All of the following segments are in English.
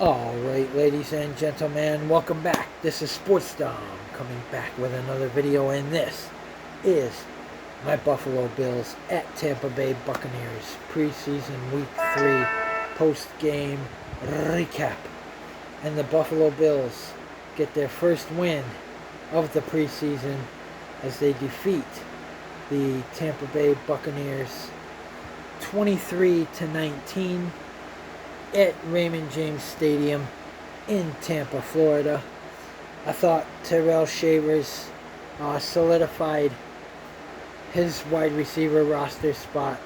Alright, ladies and gentlemen, welcome back. This is Sports Dom coming back with another video, and this is my Buffalo Bills at Tampa Bay Buccaneers preseason week 3 post-game recap. And the Buffalo Bills get their first win of the preseason as they defeat the Tampa Bay Buccaneers 23-19 at Raymond James Stadium in Tampa, Florida. I thought Tyrell Shavers solidified his wide receiver roster spot.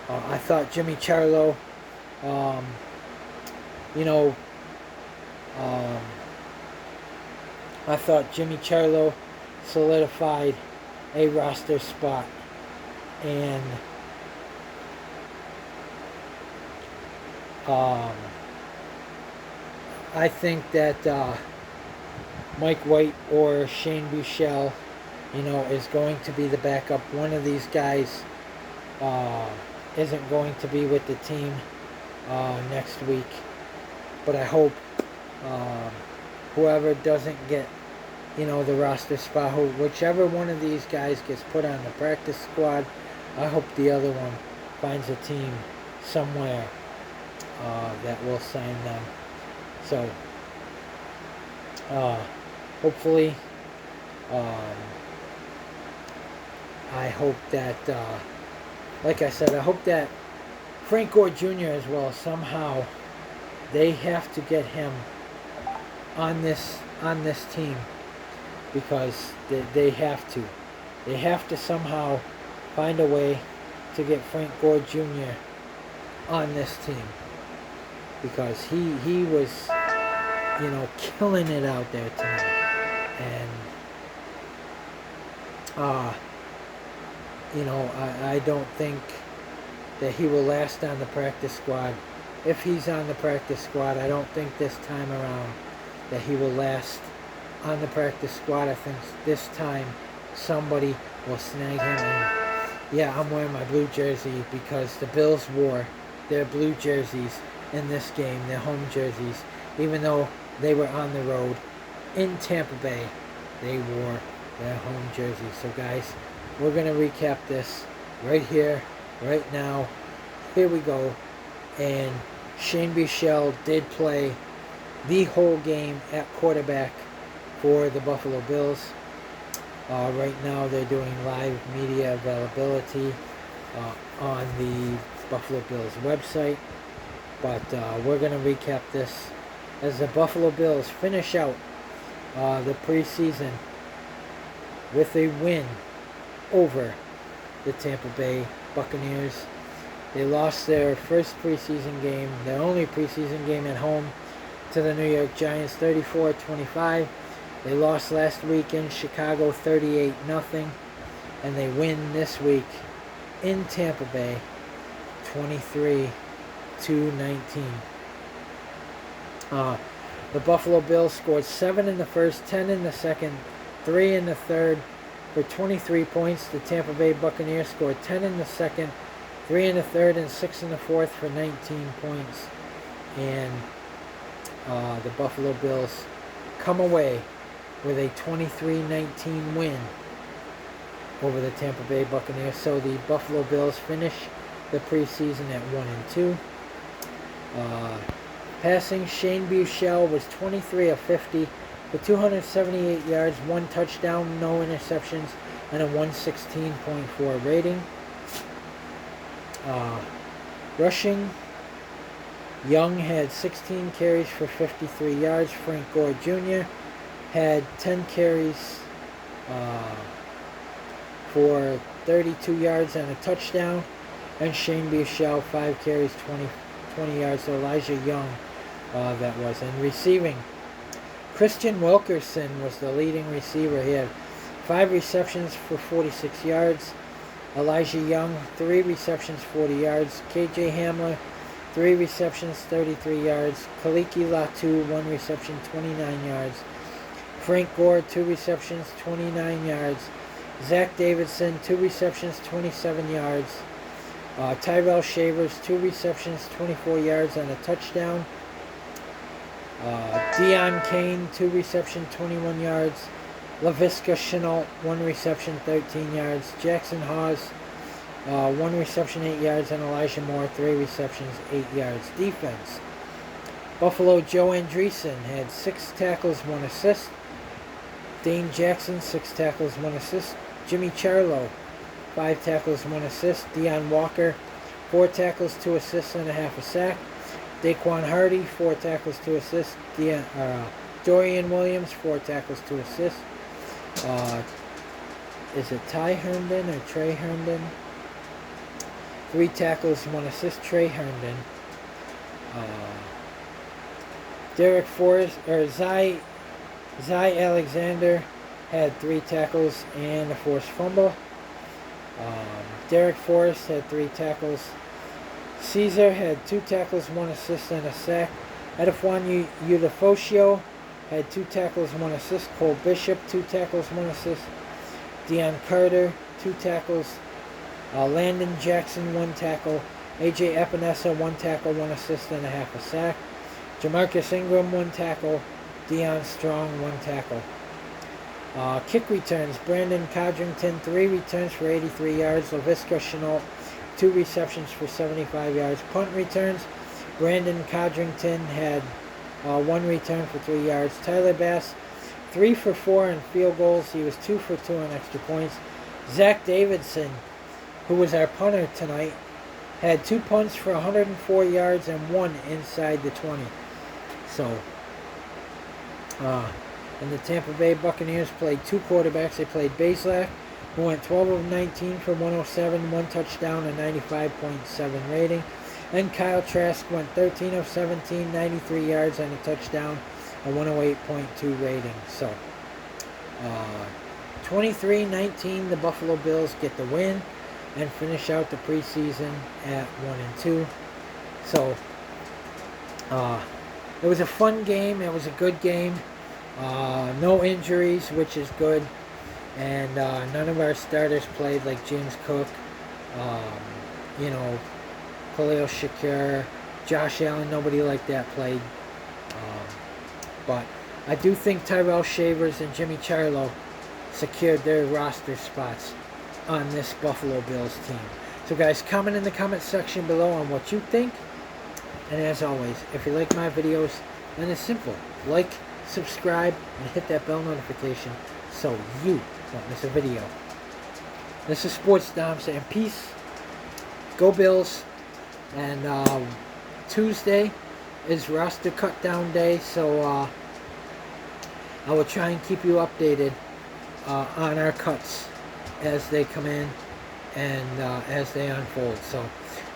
I thought Jimmy Charlo, I thought Jimmy Charlo solidified a roster spot, and I think that Mike White or Shane Buechele, is going to be the backup. One of these guys isn't going to be with the team next week, but I hope whoever doesn't get, the roster spot, whichever one of these guys gets put on the practice squad, I hope the other one finds a team somewhere that will sign them. So hopefully I hope that like I said, I hope that Frank Gore Jr. as well, somehow they have to get him on this team, because they have to somehow find a way to get Frank Gore Jr. on this team, because he was killing it out there tonight. And I don't think that he will last on the practice squad. If he's on the practice squad, I don't think this time around that he will last on the practice squad. I think this time somebody will snag him. And yeah, I'm wearing my blue jersey because the Bills wore their blue jerseys in this game, their home jerseys, even though they were on the road in Tampa Bay. They wore their home jerseys. So guys, we're going to recap this right here, right now. Here we go. And Shane Buechele did play the whole game at quarterback for the Buffalo Bills. Right now they're doing live media availability on the Buffalo Bills website. But we're going to recap this as the Buffalo Bills finish out the preseason with a win over the Tampa Bay Buccaneers. They lost their first preseason game, their only preseason game at home, to the New York Giants 34-25. They lost last week in Chicago 38-0. And they win this week in Tampa Bay 23-19. The Buffalo Bills scored 7 in the first, 10 in the second, 3 in the third for 23 points. The Tampa Bay Buccaneers scored 10 in the second, 3 in the third, and 6 in the fourth for 19 points. And the Buffalo Bills come away with a 23-19 win over the Tampa Bay Buccaneers. So the Buffalo Bills finish the preseason at 1-2. Passing, Shane Buechele was 23 of 50 for 278 yards, 1 touchdown, no interceptions, and a 116.4 rating. Rushing, Young had 16 carries for 53 yards. Frank Gore Jr. had 10 carries for 32 yards and a touchdown. And Shane Buechele, 5 carries, 20 yards. So Elijah Young, that was. And receiving, Christian Wilkerson was the leading receiver. He had 5 receptions for 46 yards. Elijah Young, 3 receptions, 40 yards. KJ Hamler, 3 receptions, 33 yards. Kaliki Latu, 1 reception, 29 yards. Frank Gore, 2 receptions, 29 yards. Zach Davidson, 2 receptions, 27 yards. Tyrell Shavers, 2 receptions, 24 yards, and a touchdown. Deion Kane, 2 receptions, 21 yards. Laviska Shenault, 1 reception, 13 yards. Jackson Hawes, 1 reception, 8 yards. And Elijah Moore, 3 receptions, 8 yards. Defense. Buffalo Joe Andreessen had 6 tackles, 1 assist. Dane Jackson, 6 tackles, 1 assist. Jimmy Charlo, 5 tackles, 1 assist. Deion Walker, 4 tackles, 2 assists, and a half a sack. Daquan Hardy, 4 tackles, 2 assists. Dorian Williams, 4 tackles, 2 assists. Is it Ty Herndon or Trey Herndon? 3 tackles, 1 assist. Trey Herndon. Derek Forrest or Zy Alexander had 3 tackles and a forced fumble. Derek Forrest had 3 tackles. Caesar had 2 tackles, 1 assist, and a sack. Edifwan Udefocio had 2 tackles, 1 assist. Cole Bishop, 2 tackles, 1 assist. Deion Carter, 2 tackles. Landon Jackson, 1 tackle. AJ Epinesa, 1 tackle, 1 assist, and a half a sack. Jamarcus Ingram, 1 tackle. Deion Strong, 1 tackle. Kick returns. Brandon Codrington, 3 returns for 83 yards. Laviska Shenault, 2 receptions for 75 yards. Punt returns. Brandon Codrington had 1 return for 3 yards. Tyler Bass, 3 for 4 in field goals. He was 2 for 2 on extra points. Zach Davidson, who was our punter tonight, had 2 punts for 104 yards and 1 inside the 20. So, and the Tampa Bay Buccaneers played 2 quarterbacks. They played Bazelak, who went 12 of 19 for 107, 1 touchdown, and 95.7 rating. And Kyle Trask went 13 of 17, 93 yards, and a touchdown, a 108.2 rating. So, 23-19, the Buffalo Bills get the win and finish out the preseason at 1-2. So, it was a fun game. It was a good game. No injuries, which is good. And none of our starters played, like James Cook, Khalil Shakir, Josh Allen. Nobody like that played. But I do think Tyrell Shavers and Jimmy Charlo secured their roster spots on this Buffalo Bills team. So guys, comment in the comment section below on what you think. And as always, if you like my videos, then it's simple. Like, subscribe, and hit that bell notification so you don't miss a video. This is Sports Dom saying peace. Go Bills. And Tuesday is roster cut down day, so I will try and keep you updated on our cuts as they come in and as they unfold. So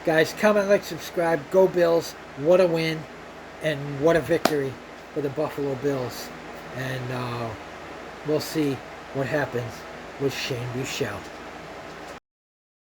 guys, comment, like, subscribe. Go Bills. What a win and what a victory for the Buffalo Bills. And we'll see what happens with Shane Buechele.